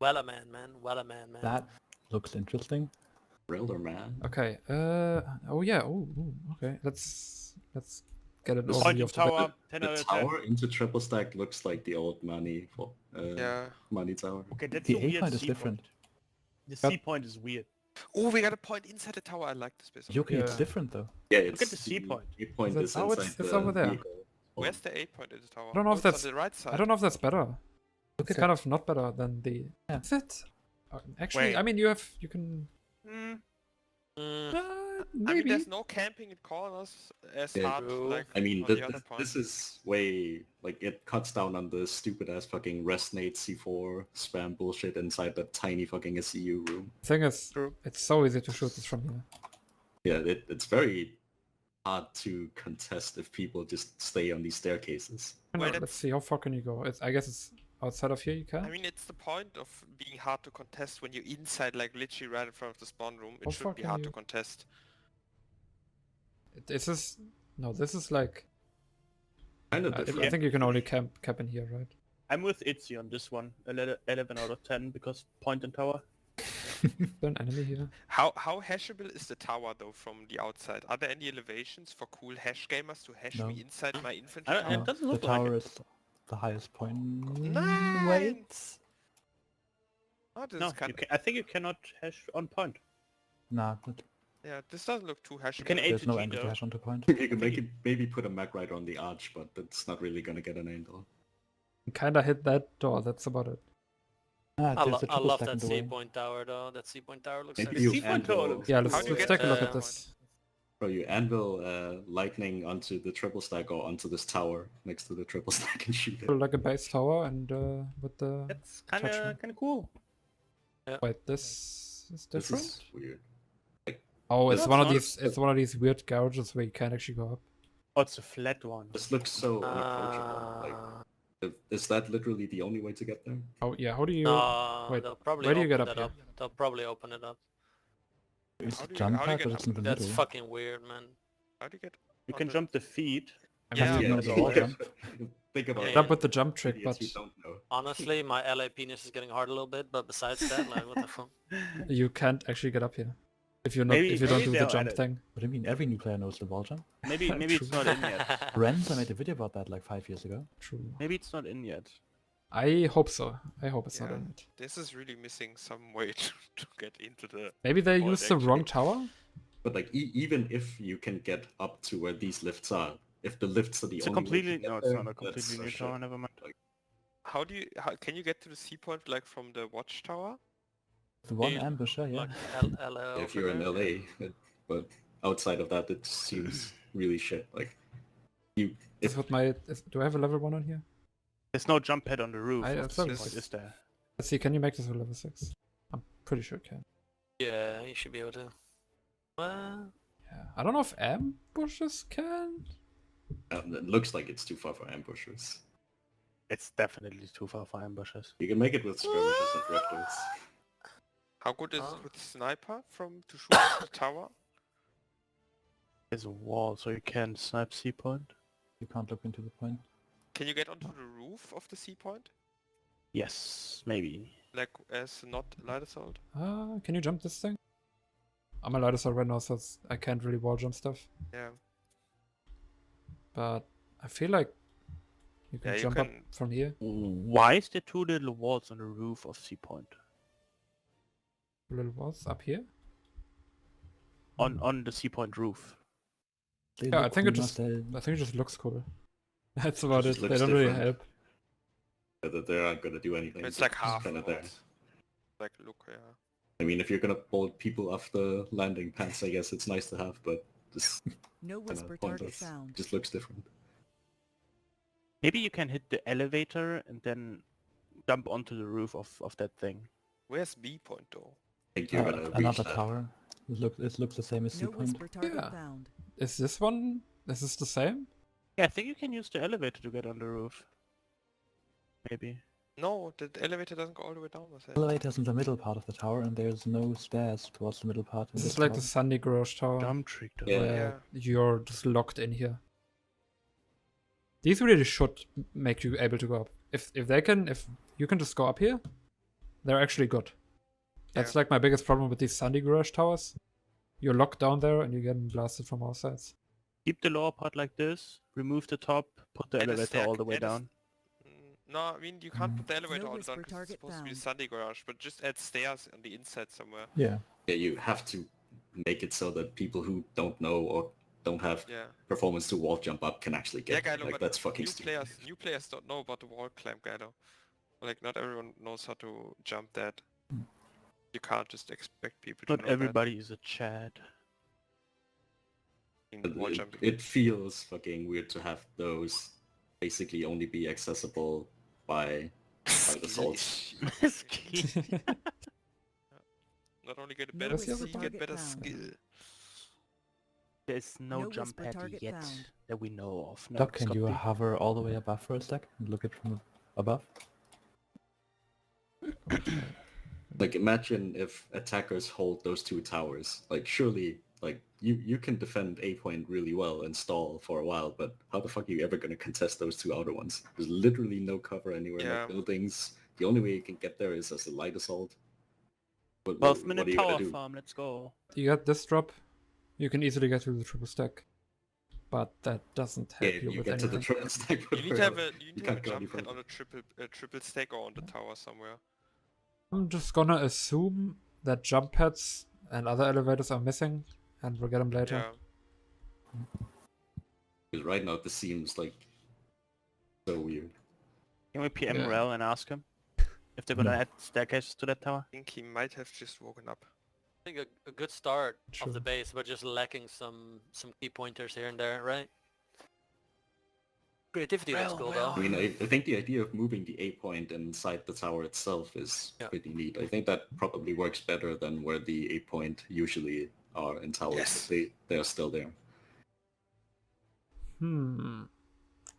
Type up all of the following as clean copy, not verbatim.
Wellerman, man. Wellerman, man. That looks interesting. Wellerman. Okay. Oh yeah. Oh. Okay. Let's get an This Point overview in of the tower, 10 The out of 10. tower into triple stack looks like the old money for Yeah. money tower. Okay, that's The a A weird point is C different. point. The But- C point is weird. Oh, we got a point inside the tower. I like this bit. Okay, it's Yeah. different though. Yeah, Look it's at the C point. A point Is it- is oh, inside it's the over there. vehicle. Where's the 8 point in the tower? I don't know if it's that's- on the right side. I don't know if that's better. It's Okay. kind of not better than the. Yeah. Is it? Actually, Wait. I mean, you can. Mm, Mm, I Maybe. mean, there's no camping in corners as Yeah. hard True. like I mean, on the other point. this is way like it cuts down on the stupid ass fucking resonate C4 spam bullshit inside that tiny fucking SCU room. Thing is, True. it's so easy to shoot this from here. Yeah, it's very hard to contest if people just stay on these staircases. I Well, know, let's see how far can you go. I guess it's outside of here. You can. I mean, it's the point of being hard to contest when you're inside, like literally right in front of the spawn room. How It far should be can hard to you- contest. This is no. This is like. Kind of I different. think you can only cap in here, right? I'm with Itzy on this one. 11 out of 10 because point in tower. There's an enemy here. How hashable is the tower though from the outside? Are there any elevations for cool hash gamers to hash No. me inside my infantry I don't- tower? It doesn't The look like tower it. is the highest point. Nine! Wait. Oh, this No, is kind I think you cannot hash on point. Nah, but yeah, this doesn't look too hashable. can there's no ATG angle to though. hash onto point. You can make it, maybe put a mag right on the arch, but that's not really gonna get an angle. You kinda hit that door. That's about it. Ah, I, there's a I triple love stack in that the way. C-point tower, though. That C-point tower looks Maybe sexy. you C-point tower anvil, looks Yeah, How let's do you take get a look the at this. bro, you anvil lightning onto the triple stack or onto this tower next to the triple stack and shoot it. Like a base tower and with the. That's kind Attachment. of cool. Wait, this is This different. is weird. Oh, it's That's one of not- these. It's one of these weird garages where you can't actually go up. Oh, it's a flat one. This looks so unapproachable. Like, is that literally the only way to get there? Oh yeah, how do you? No, wait, they'll probably where do you open get up that here? up. They'll probably open it up. Is How it do you- jump how do you pad, get but it's in the That's middle? fucking weird, man. How do you get? You on can the- jump the feet. I Yeah, mean, yeah, you know the wall jump. Think about Yeah. it. Jump with the jump trick, Idiots but who don't know. Honestly, my LA penis is getting hard a little bit, but besides that, like, what the fuck? you can't actually get up here if you're not Maybe- if you don't maybe do the they'll jump add it. thing. What do you mean? Every new player knows the wall jump. Maybe it's True. not in yet. Renz, I made a video about that like 5 years ago. True. Maybe it's not in yet. I hope so. I hope it's not Yeah. in it. This is really missing some way to get into the. Maybe they Or used the actually- wrong tower. But like, even if you can get up to where these lifts are, if the lifts are the It's a only way to completely get no. It's there, not a that's completely so new shit. tower. Never mind. How do you? How can you get to the C point like from the watchtower? The one Yeah. ambusher, yeah. Like LA If you're in over there. LA, but outside of that, it seems really shit. Like, you, Is if what my do I have a level 1 on here? There's no jump pad on the roof. I- of I the thought C it point, was- is there? Let's see. Can you make this a level 6? I'm pretty sure it can. Yeah, you should be able to. Well, Yeah. I don't know if ambushes can. it looks like it's too far for ambushers. It's definitely too far for ambushes. You can make it with skirmishes and drifters. How good is Huh? it with sniper from to shoot at the tower? There's a wall, so you can snipe C point. You can't look into the point. Can you get onto the roof of the C point? Yes, maybe. Like as not light assault? Can you jump this thing? I'm a light assault right now, so I can't really wall jump stuff. Yeah. But I feel like you can Yeah, you jump up can- from here. Why is there two little walls on the roof of C point? Little walls up here. On the C point roof. Yeah, I think it just looks cool. That's about Just it. They looks don't really different. help. That they aren't gonna do anything. It's like half kind of there. walls. Like look, yeah. I mean, if you're gonna bolt people off the landing pads, I guess it's nice to have, but this No kind whisper of target pointless. found. Just looks different. Maybe you can hit the elevator and then jump onto the roof of that thing. Where's B point though? I think you're gonna reach another that. tower. It looks the same as No whisper target Yeah. found. Is this one? Is this the same? Yeah, I think you can use the elevator to get on the roof. Maybe. No, the elevator doesn't go all the way down, was it? Elevator's in the middle part of the tower, and there's no stairs towards the middle part. This is like the tower. Sunny Garage Tower, Jump trick though. Yeah. where you're just locked in here. These really should make you able to go up. If you can just go up here, they're actually good. That's Yeah. like my biggest problem with these Sandy Garage towers. You're locked down there and you're getting blasted from all sides. Keep the lower part like this, remove the top, put the And a elevator all stairca- the way and a s- down. No, I mean you can't put the elevator No all the time whisper because it's target supposed to be a found. Sunday garage, but just add stairs on the inside somewhere. Yeah. Yeah, you have to make it so that people who don't know or don't have Yeah. performance to wall jump up can actually Yeah, get it. Gylo, Like but that's fucking stupid. new players don't know about the wall climb, Gylo. Like not everyone knows how to jump that. You can't just expect people to Not know that. everybody is a Chad. In wall jumping. It feels fucking weird to have those basically only be accessible by the salts. Not only get a No better whisper PC, get target better found. skill. There's no No jump whisper pad target yet found. that we know of. No, Doc, it's can gotta you be- hover all the way above for a sec and look it from above? Like imagine if attackers hold those two towers. Like surely like you can defend A point really well and stall for a while, but how the fuck are you ever gonna contest those two outer ones? There's literally no cover anywhere in Yeah. like buildings. The only way you can get there is as a light assault. What 12 are minute you gonna tower do? farm, let's go. You got this drop, you can easily get to the triple stack. But that doesn't help Yeah, you you with get to the anything. triple stack. You need to have a You can't go any jump pad further. on a triple stack or on the tower somewhere. I'm just gonna assume that jump pads and other elevators are missing, and we'll get them later. Yeah. Because right now this seems like so weird. Can we PM Yeah. Rel and ask him if they're gonna No. add staircases to that tower? I think he might have just woken up. I think a good start Sure. of the base, but just lacking some key pointers here and there, right? Creativity looks Well, cool well. I mean, I think the idea of moving the A point inside the tower itself is Yeah. pretty neat. I think that probably works better than where the A point usually are in towers. Yes. They're still there.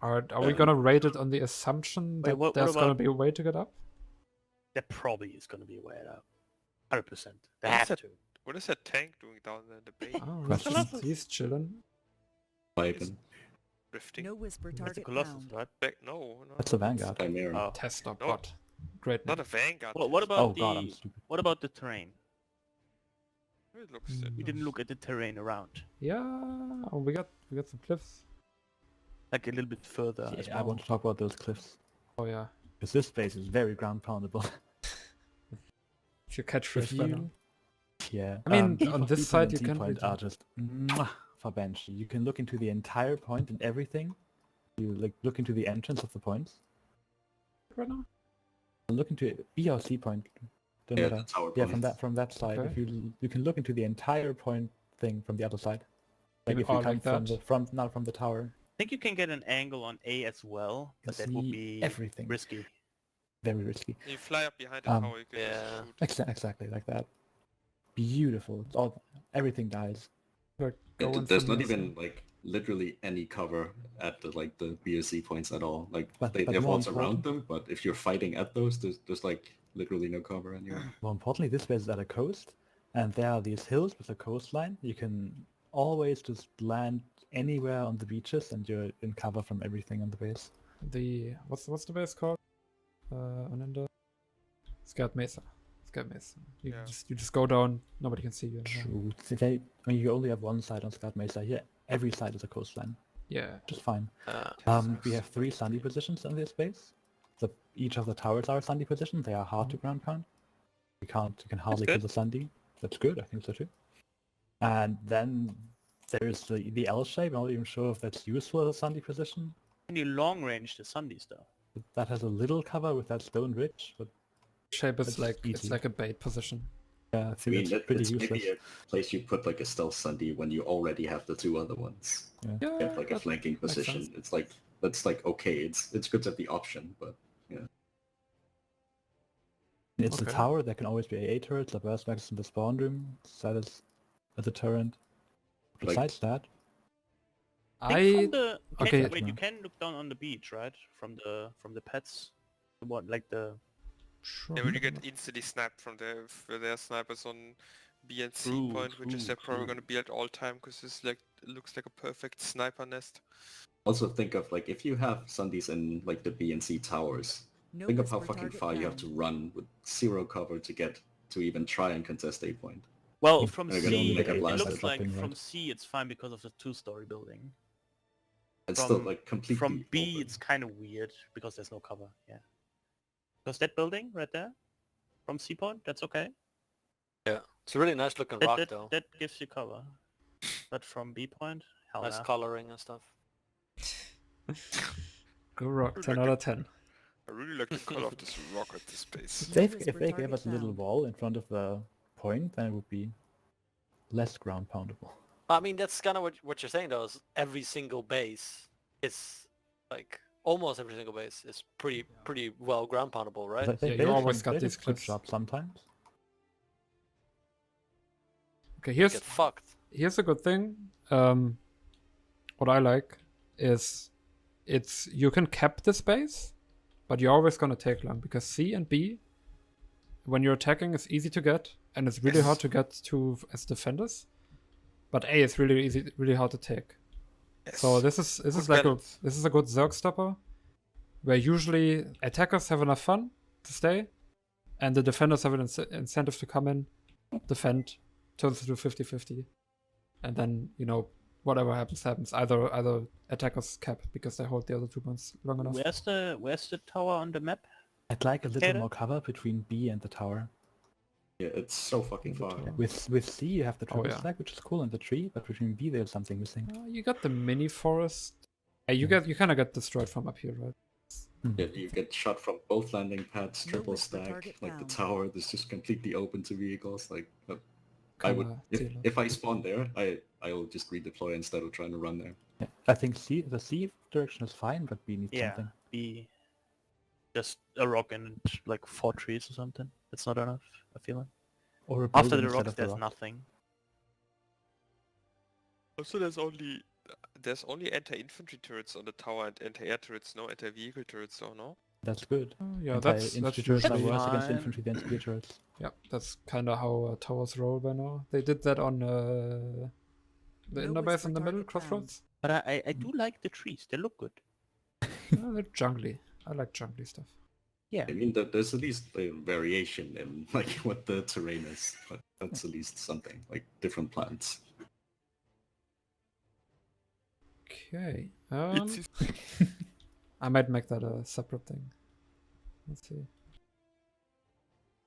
Are we gonna rate it on the assumption Wait, that what there's gonna about- be a way to get up? There probably is gonna be a way out. 100%. They What is have that? to. What is that tank doing down there in the bay? Oh, Question. he's chilling. Vibing. Drifting? No whisper That's a target Colossus, found. right? Back? No. That's a Vanguard. Chimera. Oh. Tester No. bot. Great Not name. a Vanguard. Well, what about Oh god, I'm the stupid. what about the terrain? It looks. Mm. We didn't look at the terrain around, Yeah, oh, we got some cliffs. like a little bit further. as Yeah, I well. want to talk about those cliffs. Oh yeah, Because this space is very ground poundable. if you catch If fish by now. you... Yeah. I mean, B on point, this B side point you and C can point really- are just for bench. You can look into the entire point and everything. You like look into the entrance of the points. Right now? Look into B or C point. Don't Yeah, matter. the tower Yeah, point. from that side. Okay. If you can look into the entire point thing from the other side. Like Maybe- if you oh, come like from that? not from the tower. I think you can get an angle on A as well, You but that would see be everything. risky. Very risky. You fly up behind the Um, tower. You can Yeah. just shoot. Exactly like that. Beautiful. It's all everything dies. Like, Yeah, going there's from not the even side. like literally any cover at the B or C points at all. Like But they have more walls around important- them, but if you're fighting at those, there's like literally no cover anywhere. More importantly, this base is at a coast, and there are these hills with a coastline. You can always just land anywhere on the beaches, and you're in cover from everything on the base. The what's the base called? Ananda? Scared Mesa. Scared Mesa. Yeah. You just go down. Nobody can see you. True. I mean, you only have one side on Scout Mesa. Here, every side is a coastline. Yeah. Just fine. Uh, We have 3 Sunday positions on this base. Each of the towers are a Sunday position. They are hard to ground pound. You can hardly kill good. the Sunday. That's good, I think so too. And then there's the L shape. I'm not even sure if that's useful as a Sunday position. Can you long range the Sundays though? That has a little cover with that stone ridge, but Shape is That's like it's easy. like a bait position. yeah, I I think mean, it's pretty it's useless. maybe a place you put like a stealth Sunday when you already have the two other ones. Yeah. You have like a that flanking makes position. sense. It's like that's like okay. It's good to have the option, but It's the Okay. tower. There can always be AA turrets, a burst max in the spawn room. Set as a turret. Like- Besides that, Think from the okay. wait, you No. can look down on the beach, right? From the pets. The one like the Sure. Yeah, when you get instantly sniped from their snipers on B and C True, point, which is true, they're probably true. gonna be at all time because this like looks like a perfect sniper nest. also think of like if you have Sundays in like the B and C towers, No Think of how whisper fucking target far you have to found. run with 0 cover to get to even try and contest A point. Well, Yeah, from they're you gonna C, make a it blast looks at like dropping, from right? C it's fine because of the 2-story building. It's still From like completely from B open. it's kind of weird because there's no cover. Yeah. Because that building right there, from C point, that's okay. Yeah. It's a really nice looking That rock that, though. that gives you cover. But from B point, hell Nice no. coloring and stuff. Go rock. Dude, 10 like out a- of 10. I really like the color of this rock at this space. If No they, whisper if they gave target us a little found. wall in front of the point, then it would be less ground poundable. I mean, that's kind of what you're saying though. Is every single base is like almost every single base is pretty well ground poundable, right? They, Yeah, you they did always some- got they did these a good cliffs. job sometimes. Okay, Get fucked. here's a good thing. What I like is it's you can cap the space, but you're always gonna take long because C and B, when you're attacking, is easy to get and it's really hard to get to as defenders. But A is really hard to take. So this is Good like balance. this is a good Zerg stopper, where usually attackers have enough fun to stay, and the defenders have an incentive to come in, defend, turns to 50-50, and then whatever happens. Either attackers cap because they hold the other 2 points long enough. Where's the tower on the map? I'd like a little Taylor? more cover between B and the tower. Yeah, it's so fucking The far. tower. With C you have the triple yeah. stack, which is cool, and the tree, but between B there's something missing. You got the mini forest. You kind of get destroyed from up here, right? Yeah, you get shot from both landing pads, No triple whisper stack, target like found. the tower is just completely open to vehicles. Like, I would Cover, if, dealer. if I spawn there, I will just redeploy instead of trying to run there. Yeah. I think the C direction is fine, but B needs Yeah, something. B. Just a rock and like 4 trees or something. That's not enough, I feel like. Or a After building the instead rocks of the there's rock. nothing. Also, there's only anti-infantry turrets on the tower and anti-air turrets, no anti-vehicle turrets, or no? That's good. Yeah, that's Infantry turrets are usually worse against fine. infantry than spear turrets. yeah, that's kind of how towers roll by now. They did that on the No inner base whisper in the middle, target found. crossroads. But I do like the trees, they look good. They're jungly. I like jungly stuff. Yeah. I mean, there's at least a variation in like what the terrain is, but that's at least something, like different plants. Okay. It's I might make that a separate thing. Let's see.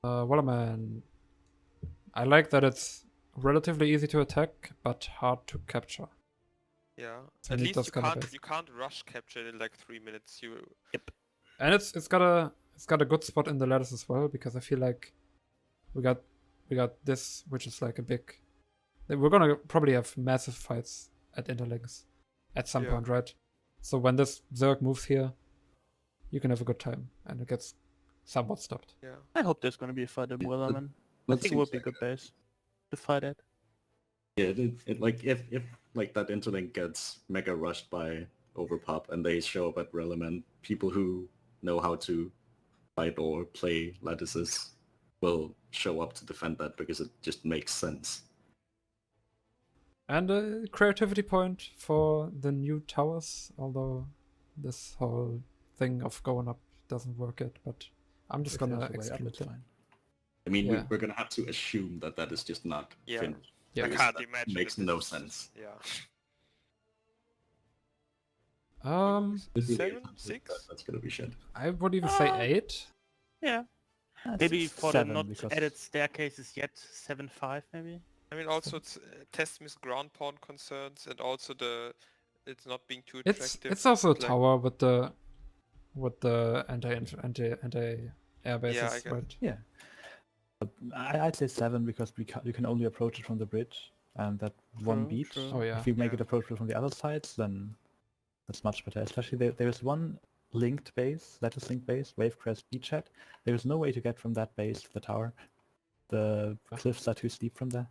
Wellerman. I like that it's relatively easy to attack, but hard to capture. yeah. So At need least those kind of base. you can't rush capture it in like 3 minutes. And it's got a good spot in the ladders as well, because I feel like we got this, which is like a big. We're gonna probably have massive fights at interlinks at some Yeah. point, right? So when this Zerg moves here, you can have a good time, and it gets somewhat stopped. Yeah. I hope there's gonna be a fight at Yeah, Wellerman. I That think it would seems be a like good base to fight at. Yeah, it like if like that interlink gets mega rushed by Overpop and they show up at Wellerman, people who know how to fight or play lattices will show up to defend that because it just makes sense. And a creativity point for the new towers, although this whole thing of going up doesn't work yet, but I'm just If gonna there's a way up, exclude it's it. fine. I mean, Yeah. we're gonna have to assume that that is just not Yeah. finished. Yeah. I because can't that imagine. makes that this no is- sense. Yeah. This really 7, isn't- 6? That's gonna be shit. I would even say 8. Yeah. That's Maybe for the 7 not because added staircases yet, 7-5 maybe? I mean, also it's test miss ground pound concerns, and also it's not being too It's attractive. also a like- tower with the anti air bases, I get right? yeah. But I'd say 7 because you can only approach it from the bridge, and that one True, beat. true. Oh yeah. If you make Yeah. it approachable from the other sides, then that's much better. Especially there is one linked base, lattice linked base, Wavecrest beachhead. There is no way to get from that base to the tower. The cliffs are too steep from there.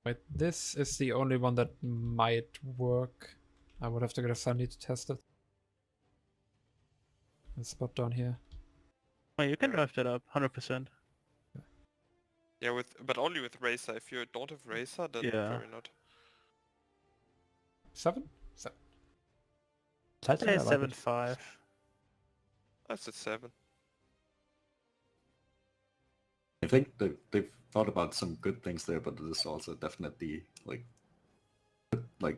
Wait, this is the only one that might work. I would have to get a Sunny to test it. A spot down here. Well, you can Yeah. drive that up, 100%. Yeah, but only with Racer. If you don't have Racer, then Yeah. probably not. 7? Sides Yeah, are like it. 7-5. That's at 7. I think they've thought about some good things there, but there's also definitely like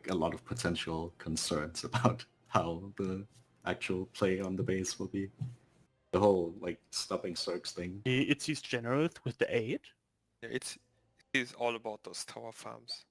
a lot of potential concerns about how the actual play on the base will be. The whole like stopping Zergs thing. It sees generals with the 8. Yeah, it's all about those tower farms.